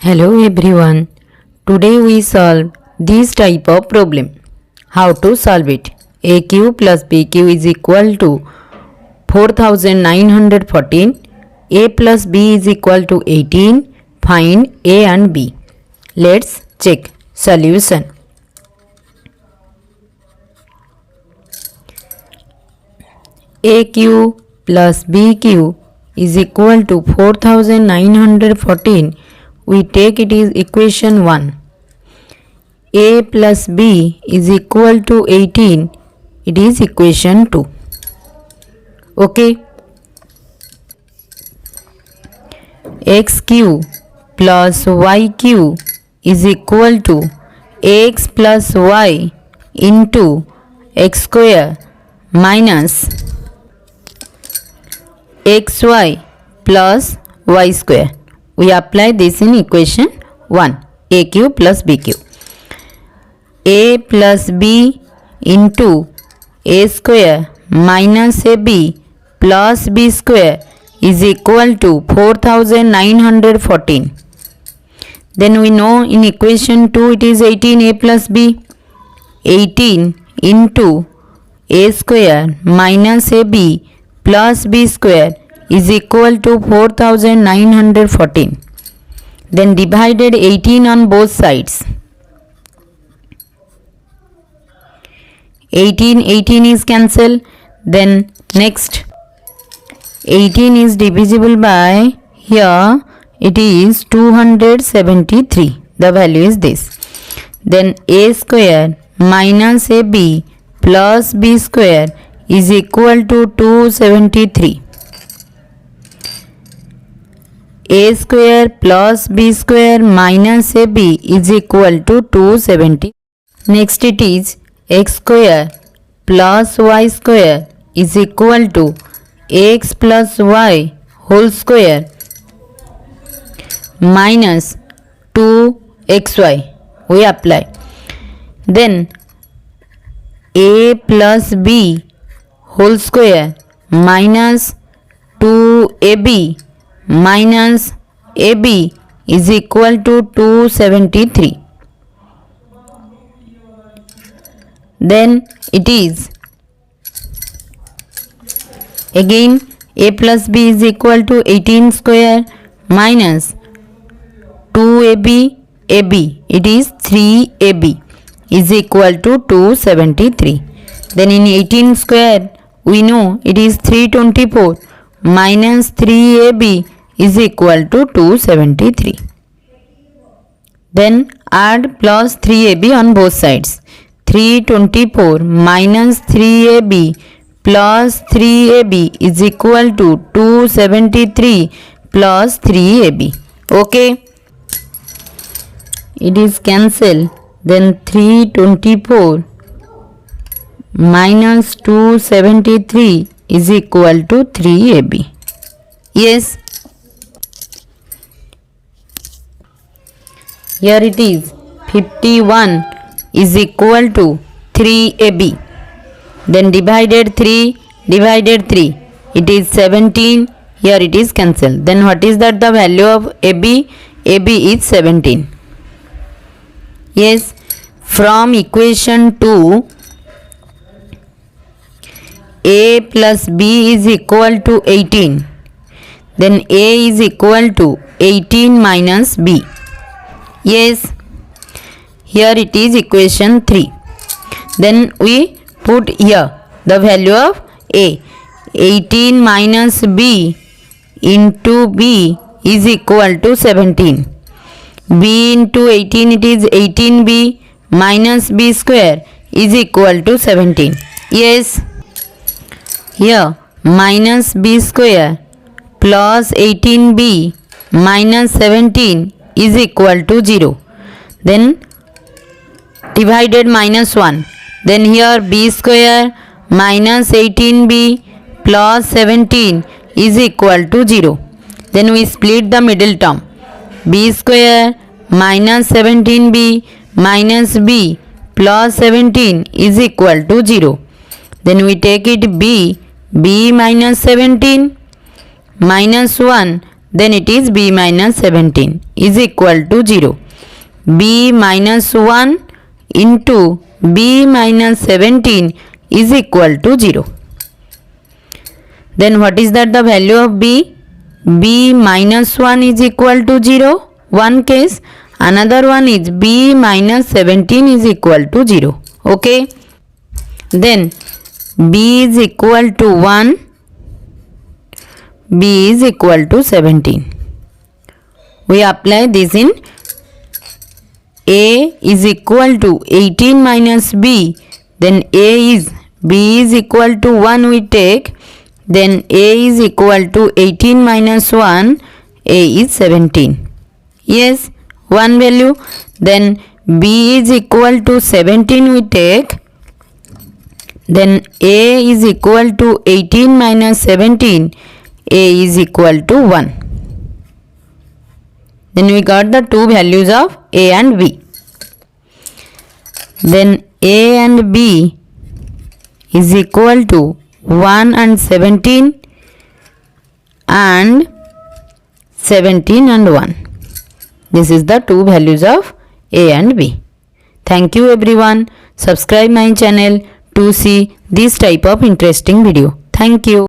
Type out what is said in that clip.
Hello everyone. Today we solve this type of problem. How to solve it? AQ plus BQ is equal to 4914. A plus B is equal to 18. Find A and B. Let's check solution. AQ plus BQ is equal to 4914. We take it is equation 1. A plus B is equal to 18. It is equation 2. Okay. XQ plus YQ is equal to X plus Y into X square minus XY plus Y square. We apply this in equation 1. AQ plus BQ. A plus B into A square minus AB plus B square is equal to 4914. Then we know in equation 2 it is 18A plus B. 18 into A square minus AB plus B square is equal to 4914. Then divided 18 on both sides. 18 is cancelled. Then next 18 is divisible by, here it is 273. The value is this. Then A square minus AB plus B square is equal to 273. A square plus B square minus AB is equal to 270. Next it is X square plus Y square is equal to X plus Y whole square minus 2XY. We apply. Then A plus B whole square minus 2AB minus AB is equal to 273. Then it is again A plus B is equal to 18 square minus 2AB AB, it is 3AB is equal to 273. Then in 18 square we know it is 324 minus 3AB is equal to 273. Then add plus 3AB on both sides. 324 minus 3AB plus 3AB is equal to 273 plus 3AB. Okay. It is cancelled. Then 324 minus 273 is equal to 3AB. Yes. Here it is 51 is equal to 3AB. Then divided 3. It is 17. Here it is cancelled. Then what is that the value of AB? AB is 17. Yes. From equation 2, A plus B is equal to 18. Then A is equal to 18 minus B. Yes. Here it is equation 3. Then we put here the value of A. 18 minus B into B is equal to 17. B into 18, it is 18B minus B square is equal to 17. Yes. Here minus B square plus 18B minus 17 is equal to 0. Then divided minus 1. Then here B square minus 18B plus 17 is equal to 0. Then we split the middle term. B square minus 17B minus B plus 17 is equal to 0. Then we take it B minus 17 minus 1 then it is b minus 17 is equal to 0. b minus 1 into b minus 17 is equal to 0. Then what is that the value of b? b minus 1 is equal to 0, one case. Another one is b minus 17 is equal to 0. Okay. Then b is equal to 1, b is equal to 17. We apply this in a is equal to 18 minus b, then b is equal to 1 we take, then a is equal to 18 minus 1, a is 17. Yes, one value. Then b is equal to 17 we take, then a is equal to 18 minus 17, a is equal to 1. Then we got the two values of a and b. Then a and b is equal to 1 and 17 and 17 and 1. This is the two values of a and b. Thank you everyone. Subscribe my channel to see this type of interesting video. Thank you.